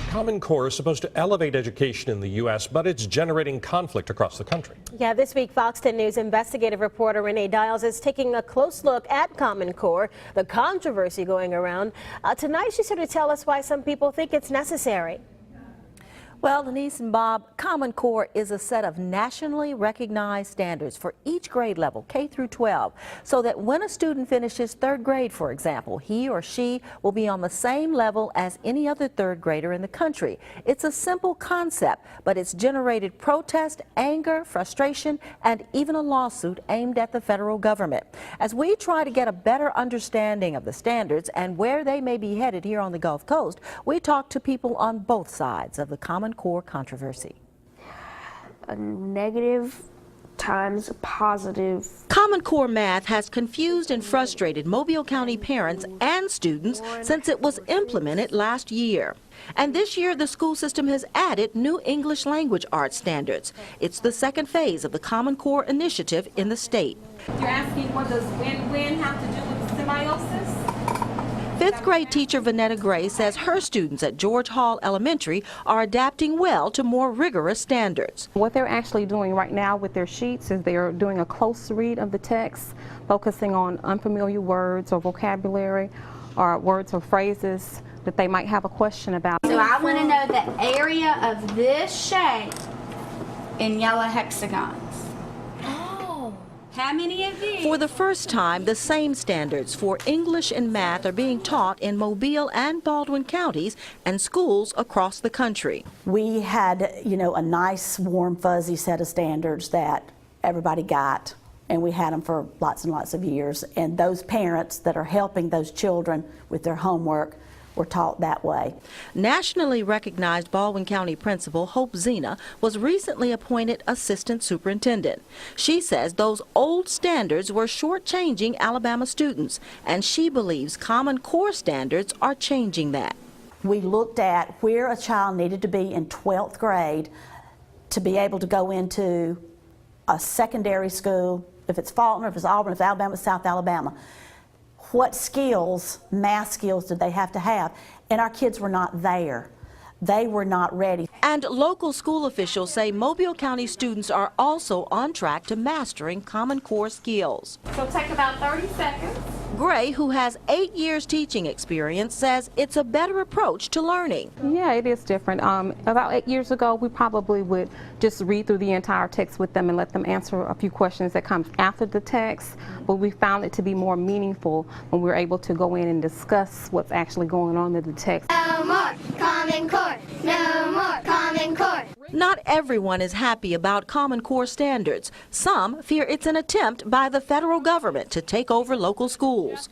Common Core is supposed to elevate education in the U.S., but it's generating conflict across the country. Yeah, this week, Fox 10 News investigative reporter Renee Dials is taking a close look at Common Core, the controversy going around. Tonight, she's here to tell us why some people think it's necessary. Well, Denise and Bob, Common Core is a set of nationally recognized standards for each grade level, K through 12, so that when a student finishes third grade, for example, he or she will be on the same level as any other third grader in the country. It's a simple concept, but it's generated protest, anger, frustration, and even a lawsuit aimed at the federal government. As we try to get a better understanding of the standards and where they may be headed here on the Gulf Coast, we talk to people on both sides of the Common Core controversy. A negative times a positive. Common Core math has confused and frustrated Mobile County parents and students since it was implemented last year. And this year, the school system has added new English language arts standards. It's the second phase of the Common Core initiative in the state. You're asking what does win-win have to do with symbiosis? Fifth grade teacher Vanetta Gray says her students at George Hall Elementary are adapting well to more rigorous standards. What they're actually doing right now with their sheets is they're doing a close read of the text, focusing on unfamiliar words or vocabulary or words or phrases that they might have a question about. So I want to know the area of this shape in yellow hexagons. How many of these? For the first time, the same standards for English and math are being taught in Mobile and Baldwin counties and schools across the country. We had, a nice, warm, fuzzy set of standards that everybody got, and we had them for lots and lots of years. And those parents that are helping those children with their homework were taught that way. Nationally recognized Baldwin County Principal Hope Zena was recently appointed assistant superintendent. She says those old standards were shortchanging Alabama students, and she believes Common Core standards are changing that. We looked at where a child needed to be in 12th grade to be able to go into a secondary school, if it's Fulton, if it's Auburn, if it's Alabama, South Alabama. What skills, math skills, did they have to have? And our kids were not there. They were not ready. And local school officials say Mobile County students are also on track to mastering Common Core skills. So take about 30 seconds. Gray, who has 8 years teaching experience, says it's a better approach to learning. Yeah, it is different. About 8 years ago, we probably would just read through the entire text with them and let them answer a few questions that come after the text. But we found it to be more meaningful when we were able to go in and discuss what's actually going on in the text. No more Common Core. No more Common Core. Not everyone is happy about Common Core standards. Some fear it's an attempt by the federal government to take over local schools.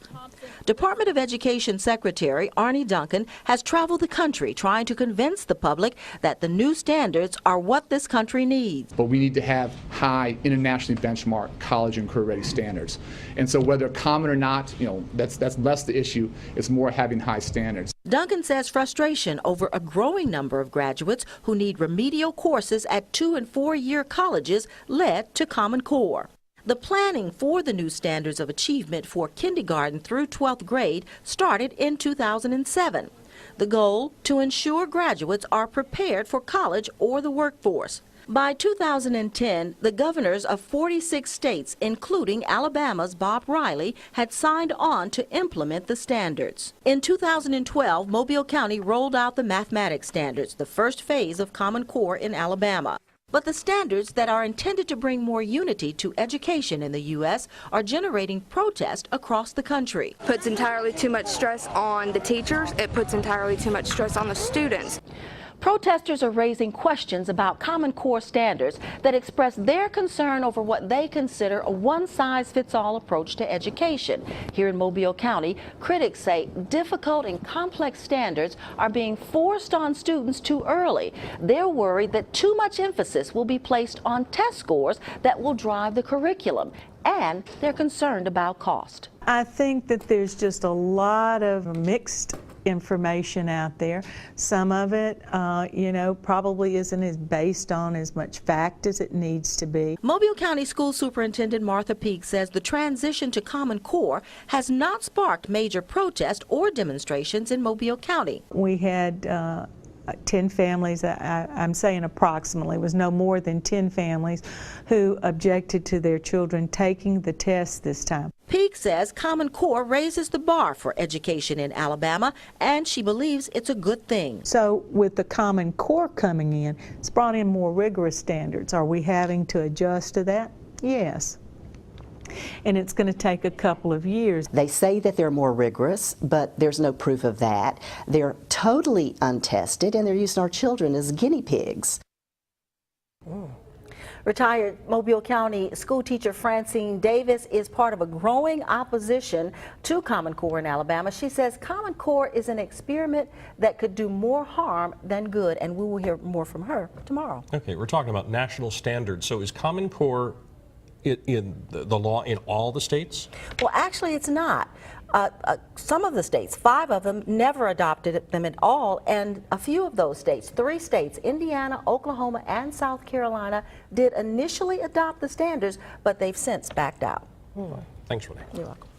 Department of Education Secretary Arne Duncan has traveled the country trying to convince the public that the new standards are what this country needs. But we need to have high, internationally benchmarked college and career-ready standards. And so whether common or not, that's less the issue. It's more having high standards. Duncan says frustration over a growing number of graduates who need remedial courses at 2- and 4-year colleges led to Common Core. The planning for the new standards of achievement for kindergarten through 12th grade started in 2007. The goal, to ensure graduates are prepared for college or the workforce. By 2010, the governors of 46 states, including Alabama's Bob Riley, had signed on to implement the standards. In 2012, Mobile County rolled out the mathematics standards, the first phase of Common Core in Alabama. But the standards that are intended to bring more unity to education in the U.S. are generating protest across the country. It puts entirely too much stress on the teachers. It puts entirely too much stress on the students. Protesters are raising questions about Common Core standards that express their concern over what they consider a one-size-fits-all approach to education. Here in Mobile County, critics say difficult and complex standards are being forced on students too early. They're worried that too much emphasis will be placed on test scores that will drive the curriculum, and they're concerned about cost. I think that there's just a lot of mixed information out there. Some of it, probably isn't as based on as much fact as it needs to be. Mobile County School Superintendent Martha Peak says the transition to Common Core has not sparked major protest or demonstrations in Mobile County. We had 10 families, I'm saying approximately, it was no more than 10 families who objected to their children taking the test this time. Peake says Common Core raises the bar for education in Alabama, and she believes it's a good thing. So with the Common Core coming in, it's brought in more rigorous standards. Are we having to adjust to that? Yes. And it's going to take a couple of years. They say that they're more rigorous, but there's no proof of that. They're totally untested, and they're using our children as guinea pigs. Retired Mobile County school teacher Francine Davis is part of a growing opposition to Common Core in Alabama. She says Common Core is an experiment that could do more harm than good, and we will hear more from her tomorrow. Okay, we're talking about national standards. So is Common Core in the law in all the states? Well, actually, it's not. Some of the states, 5 of them, never adopted them at all, and a few of those states, 3 states, Indiana, Oklahoma, and South Carolina, did initially adopt the standards, but they've since backed out. Thanks, Renee. You're welcome.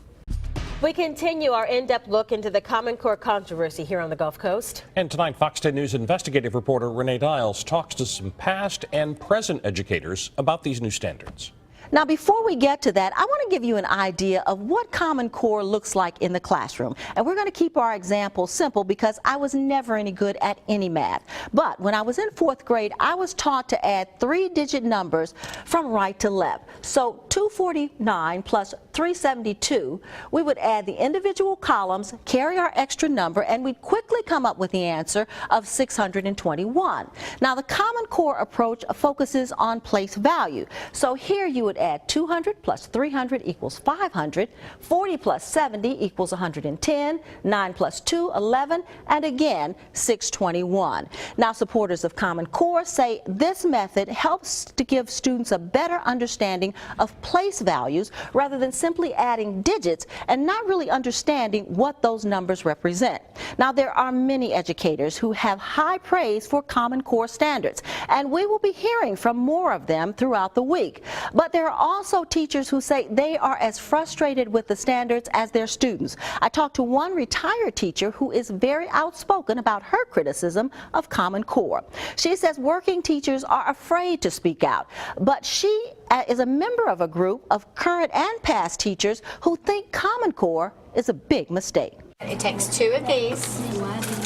We continue our in-depth look into the Common Core controversy here on the Gulf Coast. And tonight, Fox 10 News investigative reporter Renee Dials talks to some past and present educators about these new standards. Now, before we get to that, I want to give you an idea of what Common Core looks like in the classroom. And we're going to keep our example simple because I was never any good at any math. But when I was in 4th grade, I was taught to add 3-digit numbers from right to left. So 249 plus 372, we would add the individual columns, carry our extra number, and we'd quickly come up with the answer of 621. Now, the Common Core approach focuses on place value. So here you would add 200 plus 300 equals 500, 40 plus 70 equals 110, 9 plus 2, 11, and again, 621. Now, supporters of Common Core say this method helps to give students a better understanding of place values rather than simply adding digits and not really understanding what those numbers represent. Now, there are many educators who have high praise for Common Core standards, and we will be hearing from more of them throughout the week. But there are also teachers who say they are as frustrated with the standards as their students. I talked to one retired teacher who is very outspoken about her criticism of Common Core. She says working teachers are afraid to speak out, but she is a member of a group of current and past teachers who think Common Core is a big mistake. It takes 2 of these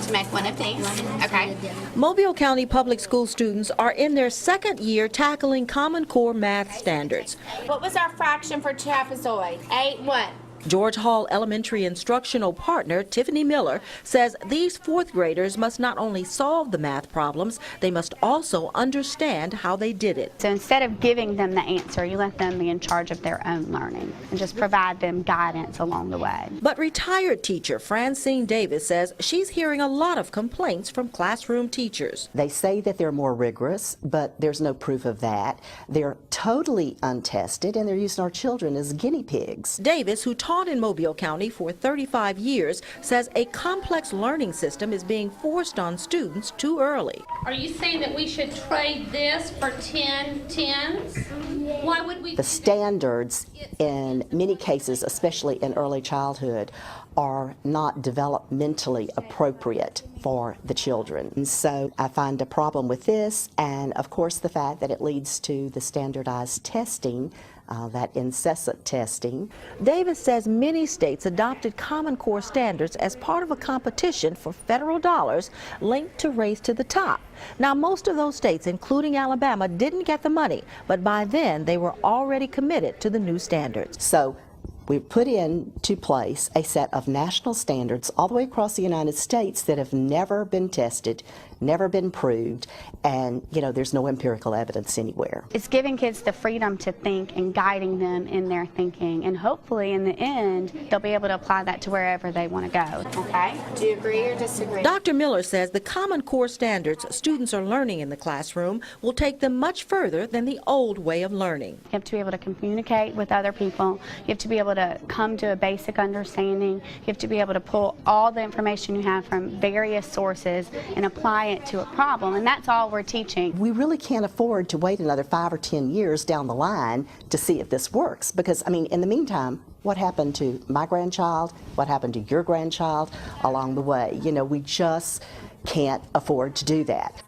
to make 1 of these. Okay. Mobile County Public School students are in their 2nd year tackling Common Core math standards. What was our fraction for trapezoid? 8 what? George Hall Elementary instructional partner Tiffany Miller says these 4th graders must not only solve the math problems, they must also understand how they did it. So instead of giving them the answer, you let them be in charge of their own learning and just provide them guidance along the way. But retired teacher Francine Davis says she's hearing a lot of complaints from classroom teachers. They say that they're more rigorous, but there's no proof of that. They're totally untested, and they're using our children as guinea pigs. Davis, who taught in Mobile County for 35 years, says a complex learning system is being forced on students too early. Are you saying that we should trade this for 10 tens? Why would we? The standards in many cases, especially in early childhood, are not developmentally appropriate for the children. And so I find a problem with this, and of course the fact that it leads to the standardized testing, that incessant testing. Davis says many states adopted Common Core standards as part of a competition for federal dollars linked to Race to the Top. Now, most of those states, including Alabama, didn't get the money, but by then they were already committed to the new standards. So we put into place a set of national standards all the way across the United States that have never been tested, never been proved, and there's no empirical evidence anywhere. It's giving kids the freedom to think and guiding them in their thinking, and hopefully in the end they'll be able to apply that to wherever they want to go. Okay? Do you agree or disagree? Dr. Miller says the Common Core standards students are learning in the classroom will take them much further than the old way of learning. You have to be able to communicate with other people. You have to be able to come to a basic understanding. You have to be able to pull all the information you have from various sources and apply it to a problem, and that's all we're teaching. We really can't afford to wait another 5 or 10 years down the line to see if this works, because in the meantime, what happened to my grandchild, what happened to your grandchild along the way? We just can't afford to do that.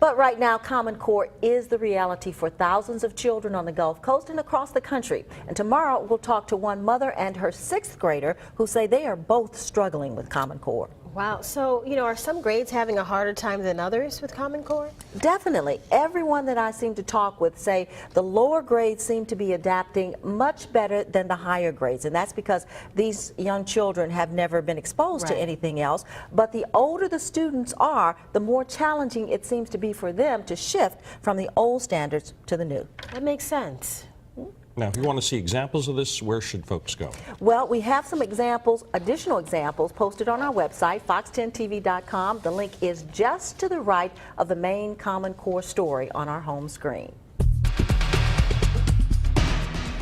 But right now, Common Core is the reality for thousands of children on the Gulf Coast and across the country. And tomorrow, we'll talk to one mother and her 6th grader who say they are both struggling with Common Core. Wow. So, are some grades having a harder time than others with Common Core? Definitely. Everyone that I seem to talk with say the lower grades seem to be adapting much better than the higher grades. And that's because these young children have never been exposed to anything else. But the older the students are, the more challenging it seems to be for them to shift from the old standards to the new. That makes sense. Now, if you want to see examples of this, where should folks go? Well, we have some examples, additional examples, posted on our website, fox10tv.com. The link is just to the right of the main Common Core story on our home screen.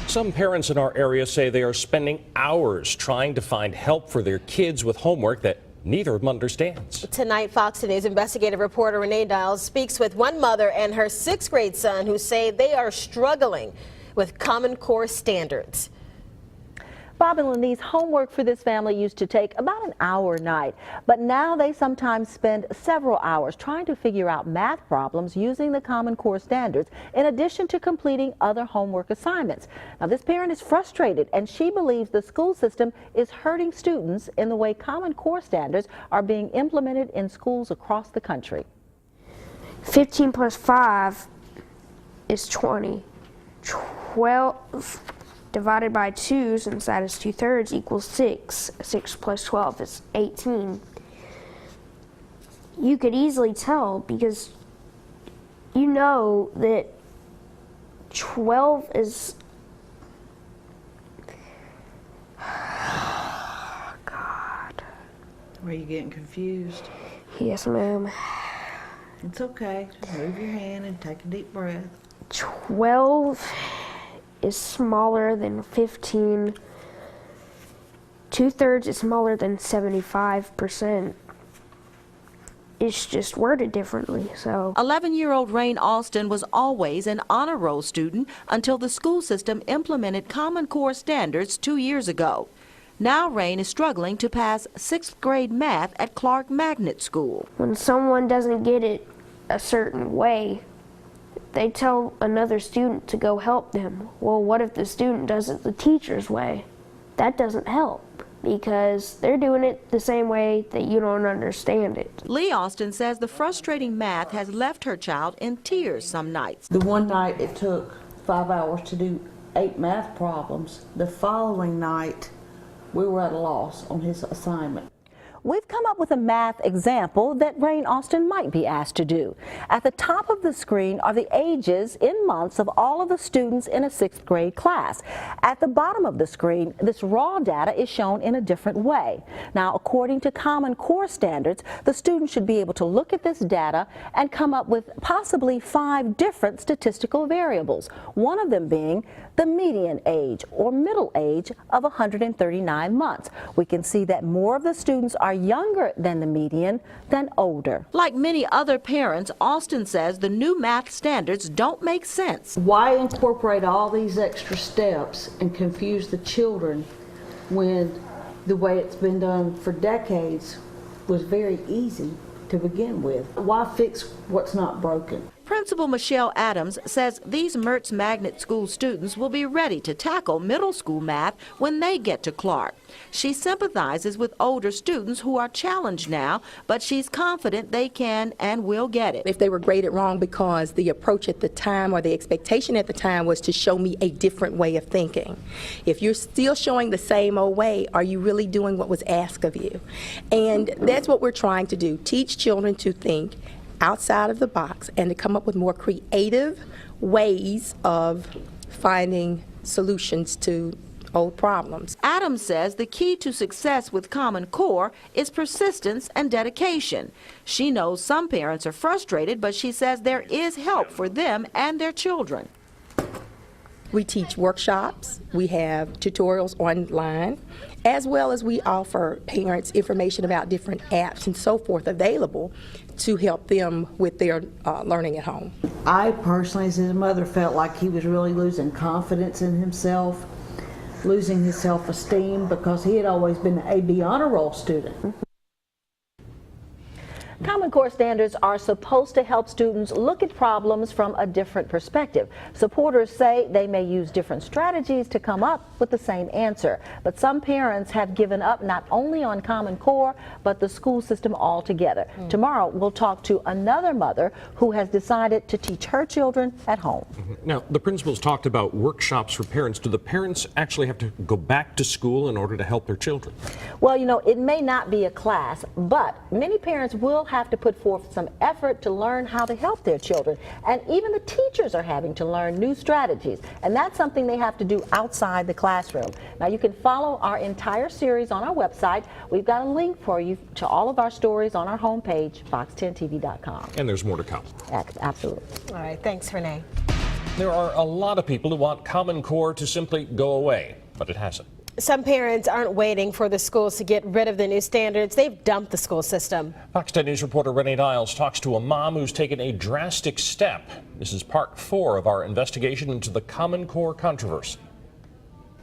Some parents in our area say they are spending hours trying to find help for their kids with homework that neither of them understands. Tonight, Fox News investigative reporter Renee Dials speaks with one mother and her 6th grade son who say they are struggling with Common Core standards. Bob and Lenise, homework for this family used to take about an hour a night, but now they sometimes spend several hours trying to figure out math problems using the Common Core standards in addition to completing other homework assignments. Now, this parent is frustrated and she believes the school system is hurting students in the way Common Core standards are being implemented in schools across the country. 15 plus 5 is 20. 12 divided by 2, since that is 2/3, equals 6. 6 plus 12 is 18. You could easily tell because you know that 12 is... God. Are you getting confused? Yes, ma'am. It's okay. Just move your hand and take a deep breath. 12 is smaller than 15. 2/3 is smaller than 75%. It's just worded differently, so. 11-year-old Rain Alston was always an honor roll student until the school system implemented Common Core standards 2 years ago. Now Rain is struggling to pass 6th grade math at Clark Magnet School. When someone doesn't get it a certain way, they tell another student to go help them. Well, what if the student does it the teacher's way? That doesn't help because they're doing it the same way that you don't understand it. Lee Austin says the frustrating math has left her child in tears some nights. The one night it took 5 hours to do 8 math problems. The following night, we were at a loss on his assignment. We've come up with a math example that Rain Austin might be asked to do. At the top of the screen are the ages in months of all of the students in a 6th grade class. At the bottom of the screen, this raw data is shown in a different way. Now, according to Common Core standards, the student should be able to look at this data and come up with possibly 5 different statistical variables, one of them being the median age or middle age of 139 months. We can see that more of the students are younger than the median than older. Like many other parents, Austin says the new math standards don't make sense. Why incorporate all these extra steps and confuse the children when the way it's been done for decades was very easy to begin with? Why fix what's not broken? Principal Michelle Adams says these Mertz Magnet School students will be ready to tackle middle school math when they get to Clark. She sympathizes with older students who are challenged now, but she's confident they can and will get it. If they were graded wrong because the approach at the time or the expectation at the time was to show me a different way of thinking. If you're still showing the same old way, are you really doing what was asked of you? And that's what we're trying to do, teach children to think outside of the box and to come up with more creative ways of finding solutions to old problems. Adams says the key to success with Common Core is persistence and dedication. She knows some parents are frustrated, but she says there is help for them and their children. We teach workshops, we have tutorials online, as well as we offer parents information about different apps and so forth available to help them with their learning at home. I personally, as his mother, felt like he was really losing confidence in himself, losing his self-esteem because he had always been an AB honor roll student. Common Core standards are supposed to help students look at problems from a different perspective. Supporters say they may use different strategies to come up with the same answer. But some parents have given up not only on Common Core, but the school system altogether. Tomorrow, we'll talk to another mother who has decided to teach her children at home. Now, the principals talked about workshops for parents. Do the parents actually have to go back to school in order to help their children? Well, you know, it may not be a class, but many parents will have to put forth some effort to learn how to help their children. And even the teachers are having to learn new strategies. And that's something they have to do outside the classroom. Now, you can follow our entire series on our website. We've got a link for you to all of our stories on our homepage, fox10tv.com. And there's more to come. Absolutely. All right, thanks, Renee. There are a lot of people who want Common Core to simply go away, but it hasn't. Some parents aren't waiting for the schools to get rid of the new standards. They've dumped the school system. Fox 10 News reporter Renee Dials talks to a mom who's taken a drastic step. This is part 4 of our investigation into the Common Core controversy.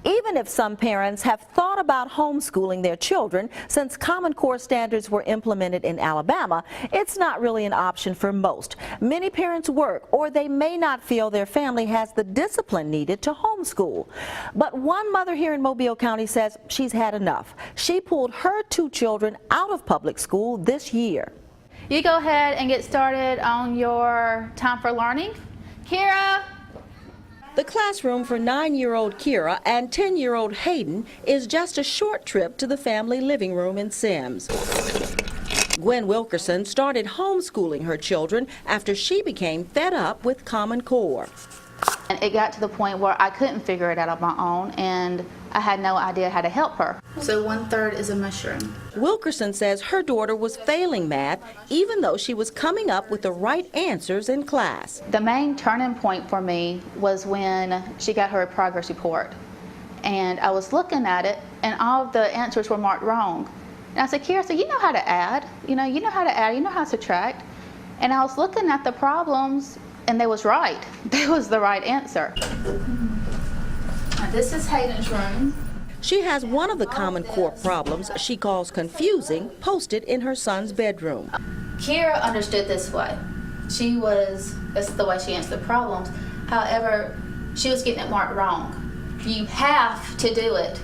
Even if some parents have thought about homeschooling their children since Common Core standards were implemented in Alabama, it's not really an option for most. Many parents work, or they may not feel their family has the discipline needed to homeschool. But one mother here in Mobile County says she's had enough. She pulled her 2 children out of public school this year. You go ahead and get started on your time for learning. Kira. The classroom for 9-year-old Kira and 10-year-old Hayden is just a short trip to the family living room in Sims. Gwen Wilkerson started homeschooling her children after she became fed up with Common Core. And it got to the point where I couldn't figure it out on my own, and I had no idea how to help her. So 1/3 is a mushroom. Wilkerson says her daughter was failing math even though she was coming up with the right answers in class. The main turning point for me was when she got her progress report. And I was looking at it, and all of the answers were marked wrong. And I said, Kira, so you know how to add, you know how to add, you know how to subtract. And I was looking at the problems, and they was right. They was the right answer. Now, this is Hayden's room. She has one of the Common Core problems she calls confusing posted in her son's bedroom. Kira understood this way. That's the way she answered the problems. However, she was getting it marked wrong. You have to do it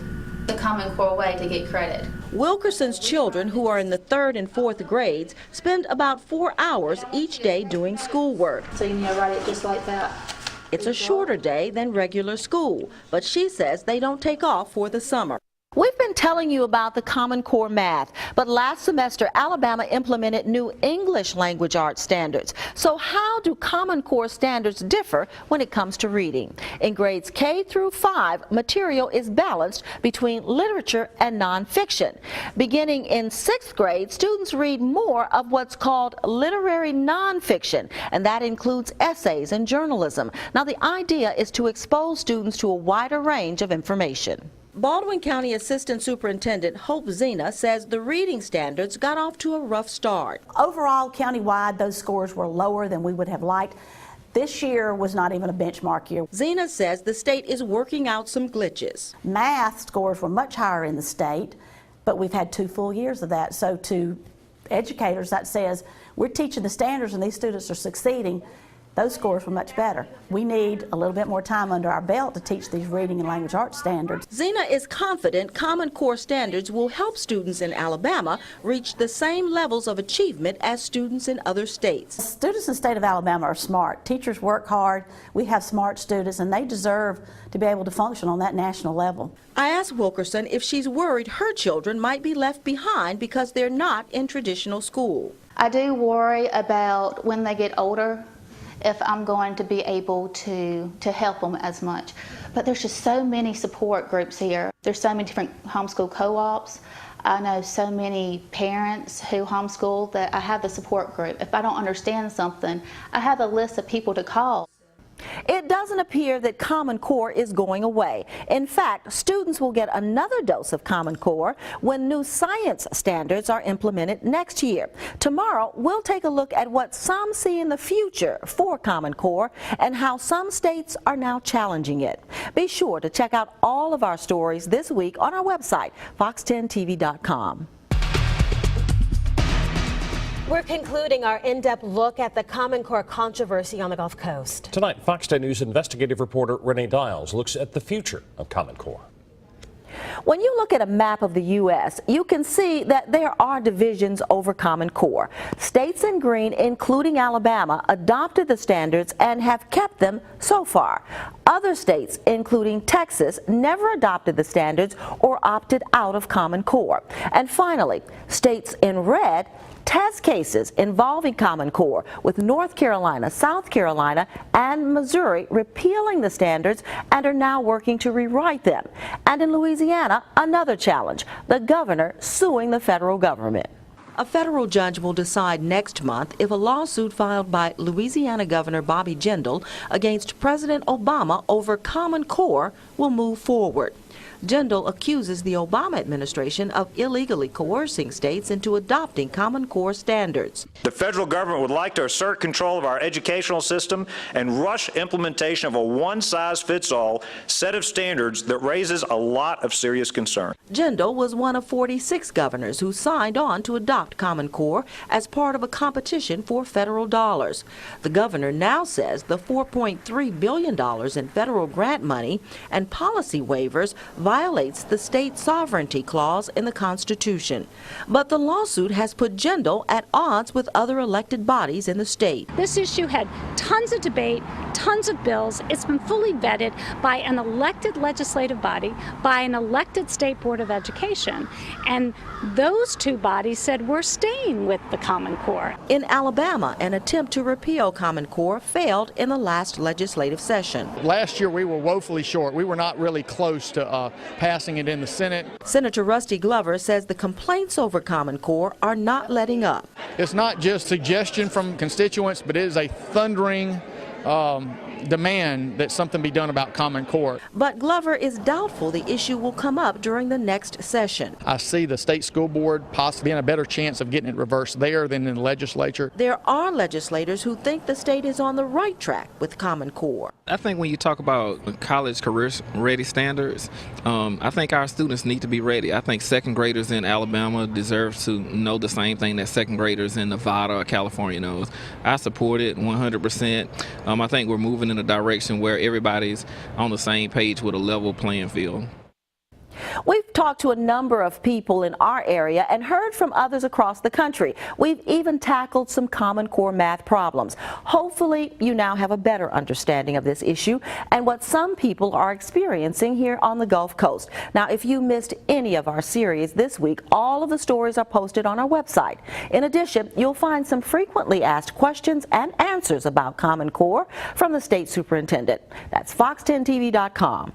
the Common Core way to get credit. Wilkerson's children, who are in the 3rd and 4th grades, spend about 4 hours each day doing schoolwork. So you need to write it just like that. It's a shorter day than regular school, but she says they don't take off for the summer. We've been telling you about the Common Core math, but last semester Alabama implemented new English language arts standards. So how do Common Core standards differ when it comes to reading? In grades K through 5, material is balanced between literature and nonfiction. Beginning in 6th grade, students read more of what's called literary nonfiction, and that includes essays and journalism. Now, the idea is to expose students to a wider range of information. Baldwin County Assistant Superintendent Hope Zena says the reading standards got off to a rough start. Overall, countywide, those scores were lower than we would have liked. This year was not even a benchmark year. Zena says the state is working out some glitches. Math scores were much higher in the state, but we've had 2 full years of that. So to educators, that says we're teaching the standards and these students are succeeding. Those scores were much better. We need a little bit more time under our belt to teach these reading and language arts standards. Zena is confident Common Core standards will help students in Alabama reach the same levels of achievement as students in other states. Students in the state of Alabama are smart. Teachers work hard. We have smart students, and they deserve to be able to function on that national level. I asked Wilkerson if she's worried her children might be left behind because they're not in traditional school. I do worry about when they get older, if I'm going to be able to help them as much. But there's just so many support groups here. There's so many different homeschool co-ops. I know so many parents who homeschool that I have the support group. If I don't understand something, I have a list of people to call. It doesn't appear that Common Core is going away. In fact, students will get another dose of Common Core when new science standards are implemented next year. Tomorrow, we'll take a look at what some see in the future for Common Core and how some states are now challenging it. Be sure to check out all of our stories this week on our website, fox10tv.com. We're concluding our in-depth look at the Common Core controversy on the Gulf Coast. Tonight, Fox 10 News investigative reporter Renee Dials looks at the future of Common Core. When you look at a map of the U.S., you can see that there are divisions over Common Core. States in green, including Alabama, adopted the standards and have kept them so far. Other states, including Texas, never adopted the standards or opted out of Common Core. And finally, states in red test cases involving Common Core, with North Carolina, South Carolina, and Missouri repealing the standards and are now working to rewrite them. And in Louisiana, another challenge, the governor suing the federal government. A federal judge will decide next month if a lawsuit filed by Louisiana Governor Bobby Jindal against President Obama over Common Core will move forward. Jindal accuses the Obama administration of illegally coercing states into adopting Common Core standards. The federal government would like to assert control of our educational system and rush implementation of a one-size-fits-all set of standards that raises a lot of serious concern. Jindal was one of 46 governors who signed on to adopt Common Core as part of a competition for federal dollars. The governor now says the $4.3 billion in federal grant money and policy waivers violates the state sovereignty clause in the Constitution. But the lawsuit has put Jindal at odds with other elected bodies in the state. This issue had tons of debate, tons of bills. It's been fully vetted by an elected legislative body, by an elected state board of education. And those two bodies said we're staying with the Common Core. In Alabama, an attempt to repeal Common Core failed in the last legislative session. Last year we were woefully short. We were not really close to passing it in the Senate. Senator Rusty Glover says the complaints over Common Core are not letting up. It's not just suggestion from constituents, but it is a thundering demand that something be done about Common Core. But Glover is doubtful the issue will come up during the next session. I see the state school board possibly in a better chance of getting it reversed there than in the legislature. There are legislators who think the state is on the right track with Common Core. I think when you talk about college career ready standards, I think our students need to be ready. I think second graders in Alabama deserve to know the same thing that second graders in Nevada or California knows. I support it 100%. I think we're moving in a direction where everybody's on the same page with a level playing field. We've talked to a number of people in our area and heard from others across the country. We've even tackled some Common Core math problems. Hopefully, you now have a better understanding of this issue and what some people are experiencing here on the Gulf Coast. Now, if you missed any of our series this week, all of the stories are posted on our website. In addition, you'll find some frequently asked questions and answers about Common Core from the state superintendent. That's fox10tv.com.